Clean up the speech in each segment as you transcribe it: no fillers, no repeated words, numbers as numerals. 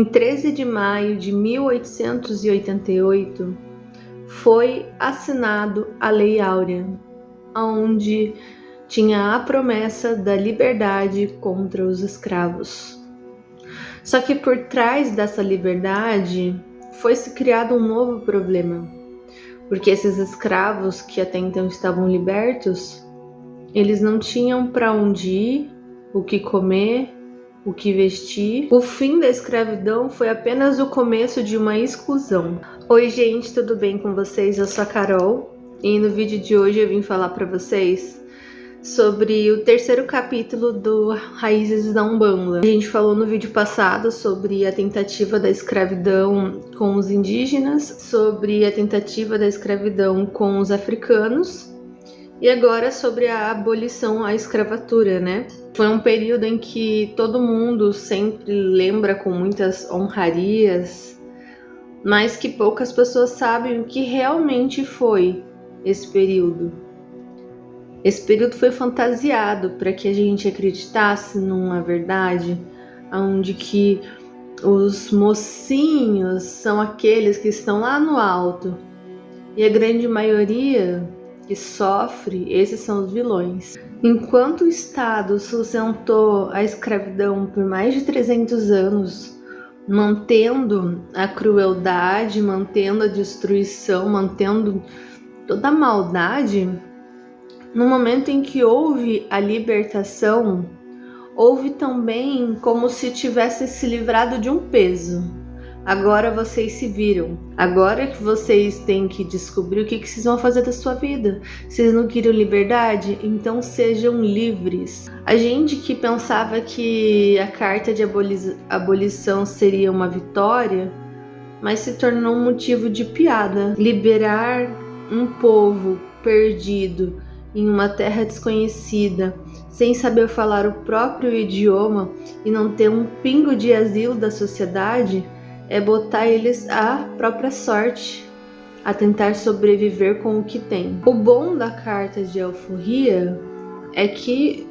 Em 13 de maio de 1888, foi assinado a Lei Áurea, onde tinha a promessa da liberdade contra os escravos. Só que por trás dessa liberdade foi-se criado um novo problema, porque esses escravos que até então estavam libertos, eles não tinham para onde ir, o que comer, o que vestir. O fim da escravidão foi apenas o começo de uma exclusão. Oi gente, tudo bem com vocês? Eu sou a Carol e no vídeo de hoje eu vim falar para vocês sobre o terceiro capítulo do Raízes da Umbanda. A gente falou no vídeo passado sobre a tentativa da escravidão com os indígenas, sobre a tentativa da escravidão com os africanos e agora sobre a abolição à escravatura, né? Foi um período em que todo mundo sempre lembra com muitas honrarias, mas que poucas pessoas sabem o que realmente foi esse período. Esse período foi fantasiado para que a gente acreditasse numa verdade, onde que os mocinhos são aqueles que estão lá no alto e a grande maioria que sofre, esses são os vilões. Enquanto o Estado sustentou a escravidão por mais de 300 anos, mantendo a crueldade, mantendo a destruição, mantendo toda a maldade, no momento em que houve a libertação, houve também como se tivesse se livrado de um peso. Agora vocês se viram. Agora que vocês têm que descobrir o que vocês vão fazer da sua vida. Vocês não queriam liberdade? Então sejam livres. A gente que pensava que a carta de abolição seria uma vitória, mas se tornou um motivo de piada. Liberar um povo perdido em uma terra desconhecida, sem saber falar o próprio idioma e não ter um pingo de asilo da sociedade, é botar eles à própria sorte, a tentar sobreviver com o que tem. O bom da carta de alforria é que,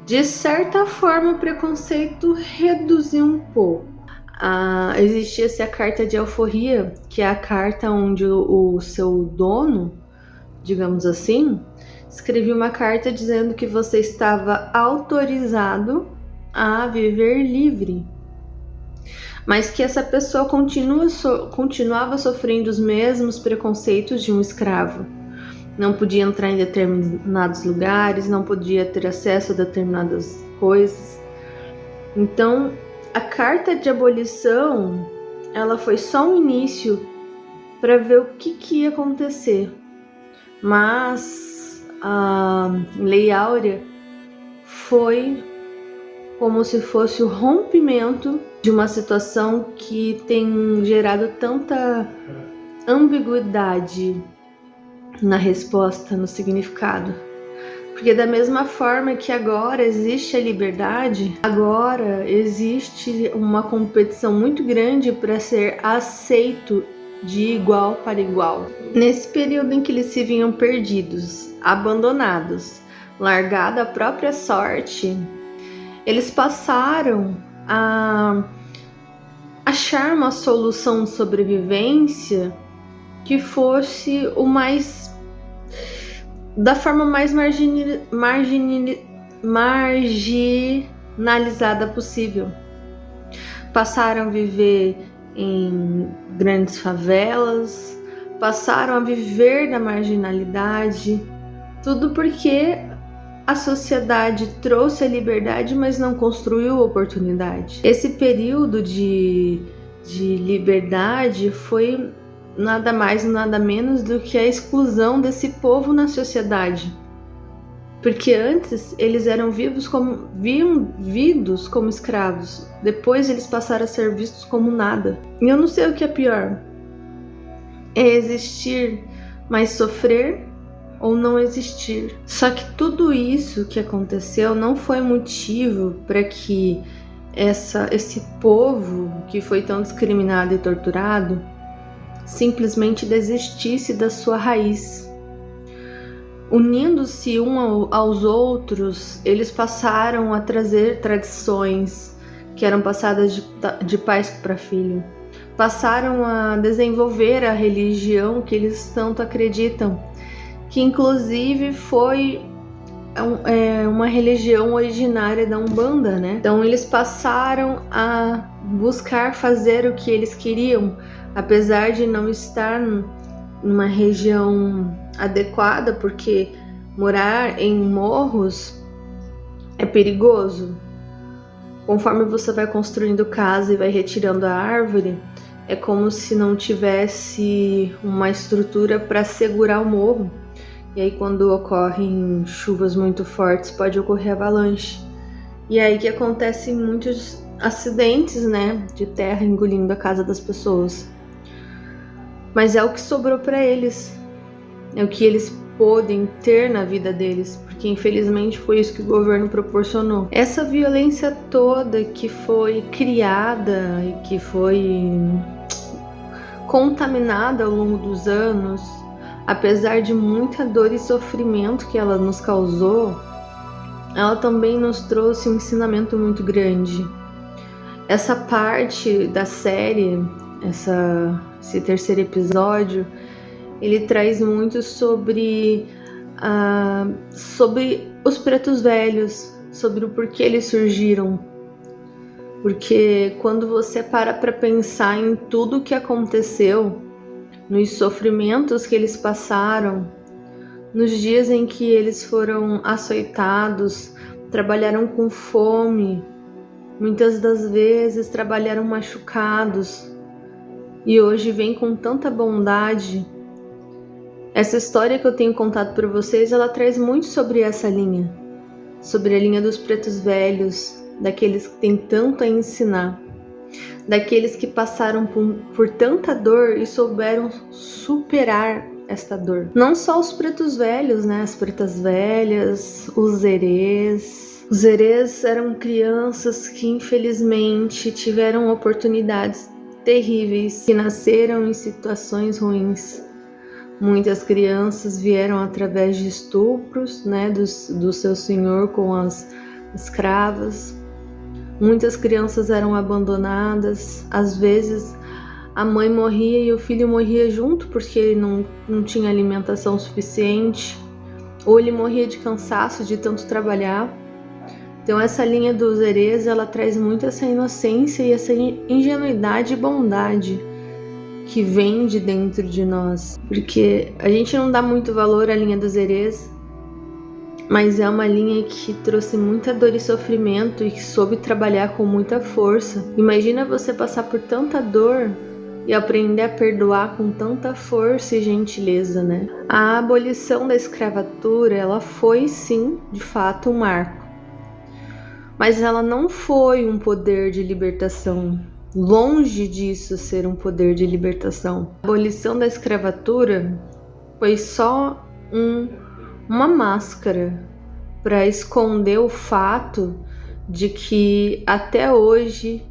de certa forma, o preconceito reduziu um pouco. Existia-se a carta de alforria, que é a carta onde o seu dono, digamos assim, escrevia uma carta dizendo que você estava autorizado a viver livre, mas que essa pessoa continuava sofrendo os mesmos preconceitos de um escravo. Não podia entrar em determinados lugares, não podia ter acesso a determinadas coisas. Então, a carta de abolição, ela foi só um início para ver o que ia acontecer. Mas a Lei Áurea foi como se fosse o rompimento de uma situação que tem gerado tanta ambiguidade na resposta, no significado. Porque da mesma forma que agora existe a liberdade, agora existe uma competição muito grande para ser aceito de igual para igual. Nesse período em que eles se viam perdidos, abandonados, largado à própria sorte, eles passaram a achar uma solução de sobrevivência que fosse da forma mais marginalizada possível. Passaram a viver em grandes favelas, passaram a viver da marginalidade, tudo porque a sociedade trouxe a liberdade, mas não construiu oportunidade. Esse período de liberdade foi nada mais, nada menos do que a exclusão desse povo na sociedade. Porque antes eles eram vidos como escravos, depois eles passaram a ser vistos como nada. E eu não sei o que é pior: é existir, mas sofrer, ou não existir. Só que tudo isso que aconteceu não foi motivo para que esse povo que foi tão discriminado e torturado simplesmente desistisse da sua raiz. Unindo-se um aos outros, eles passaram a trazer tradições, que eram passadas de pais para filho. Passaram a desenvolver a religião que eles tanto acreditam, que inclusive foi uma religião originária da Umbanda, né? Então eles passaram a buscar fazer o que eles queriam, apesar de não estar numa região adequada, porque morar em morros é perigoso. Conforme você vai construindo casa e vai retirando a árvore, é como se não tivesse uma estrutura para segurar o morro. E aí quando ocorrem chuvas muito fortes, pode ocorrer avalanche. E aí que acontecem muitos acidentes, né, de terra engolindo a casa das pessoas. Mas é o que sobrou para eles. É o que eles podem ter na vida deles, porque infelizmente foi isso que o governo proporcionou. Essa violência toda que foi criada e que foi contaminada ao longo dos anos, apesar de muita dor e sofrimento que ela nos causou, ela também nos trouxe um ensinamento muito grande. Essa parte da série, esse terceiro episódio, ele traz muito sobre os pretos velhos, sobre o porquê eles surgiram. Porque quando você para pensar em tudo o que aconteceu, nos sofrimentos que eles passaram, nos dias em que eles foram açoitados, trabalharam com fome, muitas das vezes trabalharam machucados, e hoje vem com tanta bondade. Essa história que eu tenho contado para vocês, ela traz muito sobre essa linha, sobre a linha dos pretos velhos, daqueles que têm tanto a ensinar, daqueles que passaram por tanta dor e souberam superar esta dor. Não só os pretos velhos, né? As pretas velhas, os zerês. Os zerês eram crianças que infelizmente tiveram oportunidades terríveis, que nasceram em situações ruins. Muitas crianças vieram através de estupros, né, do seu senhor com as escravas. Muitas crianças eram abandonadas. Às vezes a mãe morria e o filho morria junto porque ele não tinha alimentação suficiente, ou ele morria de cansaço de tanto trabalhar. Então essa linha dos zerês, ela traz muito essa inocência e essa ingenuidade e bondade que vem de dentro de nós, porque a gente não dá muito valor à linha dos zerês, mas é uma linha que trouxe muita dor e sofrimento e que soube trabalhar com muita força. Imagina você passar por tanta dor e aprender a perdoar com tanta força e gentileza, né? A abolição da escravatura, ela foi sim, de fato, um marco, mas ela não foi um poder de libertação. Longe disso ser um poder de libertação. A abolição da escravatura foi só uma máscara para esconder o fato de que até hoje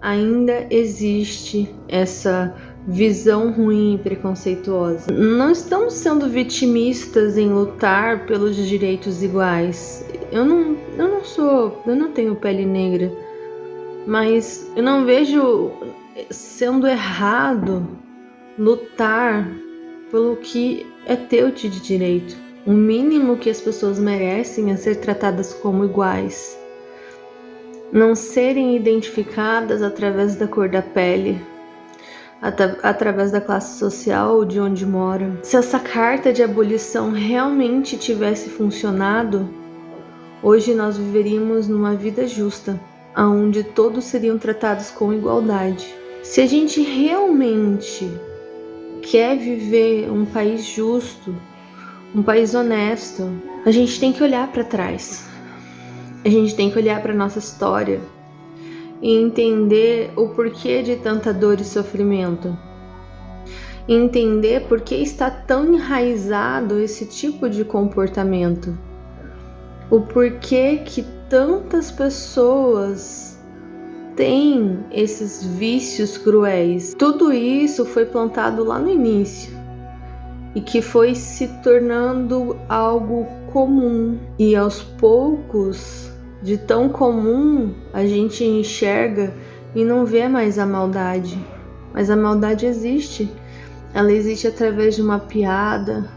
ainda existe essa visão ruim e preconceituosa. Não estamos sendo vitimistas em lutar pelos direitos iguais. Eu não tenho pele negra, mas eu não vejo sendo errado lutar pelo que é teu de direito. O mínimo que as pessoas merecem é ser tratadas como iguais, não serem identificadas através da cor da pele, através da classe social ou de onde moram. Se essa carta de abolição realmente tivesse funcionado, hoje nós viveríamos numa vida justa, onde todos seriam tratados com igualdade. Se a gente realmente quer viver um país justo, um país honesto, a gente tem que olhar para trás. A gente tem que olhar para nossa história e entender o porquê de tanta dor e sofrimento. Entender por que está tão enraizado esse tipo de comportamento. O porquê que tantas pessoas têm esses vícios cruéis. Tudo isso foi plantado lá no início e que foi se tornando algo comum, e aos poucos de tão comum a gente enxerga e não vê mais a maldade. Mas a maldade existe. Ela existe através de uma piada,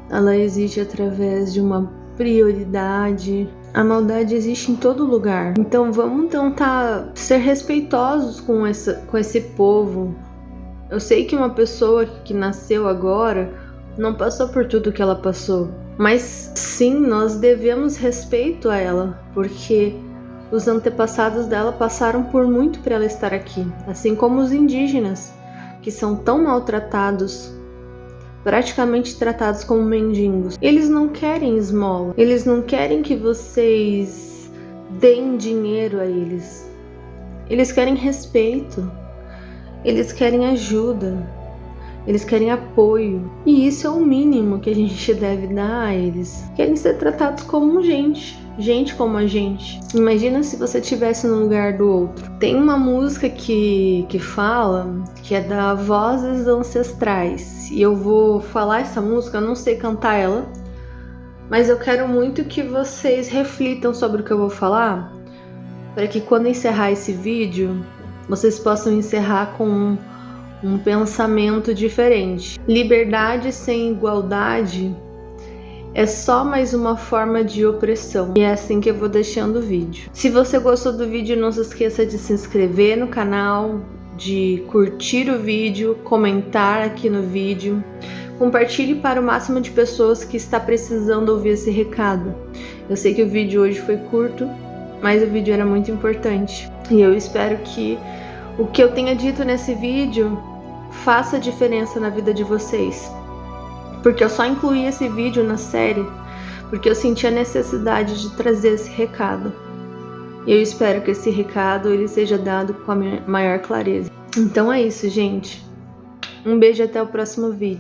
ela existe através de uma prioridade. A maldade existe em todo lugar. Então vamos tentar ser respeitosos com esse povo. Eu sei que uma pessoa que nasceu agora não passou por tudo que ela passou. Mas sim, nós devemos respeito a ela, porque os antepassados dela passaram por muito para ela estar aqui. Assim como os indígenas, que são tão maltratados, praticamente tratados como mendigos. Eles não querem esmola, eles não querem que vocês deem dinheiro a eles. Eles querem respeito, eles querem ajuda, eles querem apoio. E isso é o mínimo que a gente deve dar a eles. Querem ser tratados como gente como a gente. Imagina se você estivesse no lugar do outro. Tem uma música que fala, que é da Vozes Ancestrais, e eu vou falar essa música, eu não sei cantar ela, mas eu quero muito que vocês reflitam sobre o que eu vou falar, para que quando encerrar esse vídeo, vocês possam encerrar com um pensamento diferente. Liberdade sem igualdade é só mais uma forma de opressão. E é assim que eu vou deixando o vídeo. Se você gostou do vídeo, não se esqueça de se inscrever no canal, de curtir o vídeo, comentar aqui no vídeo. Compartilhe para o máximo de pessoas que está precisando ouvir esse recado. Eu sei que o vídeo hoje foi curto, mas o vídeo era muito importante. E eu espero que o que eu tenha dito nesse vídeo faça diferença na vida de vocês. Porque eu só incluí esse vídeo na série porque eu senti a necessidade de trazer esse recado. E eu espero que esse recado ele seja dado com a maior clareza. Então é isso, gente. Um beijo e até o próximo vídeo.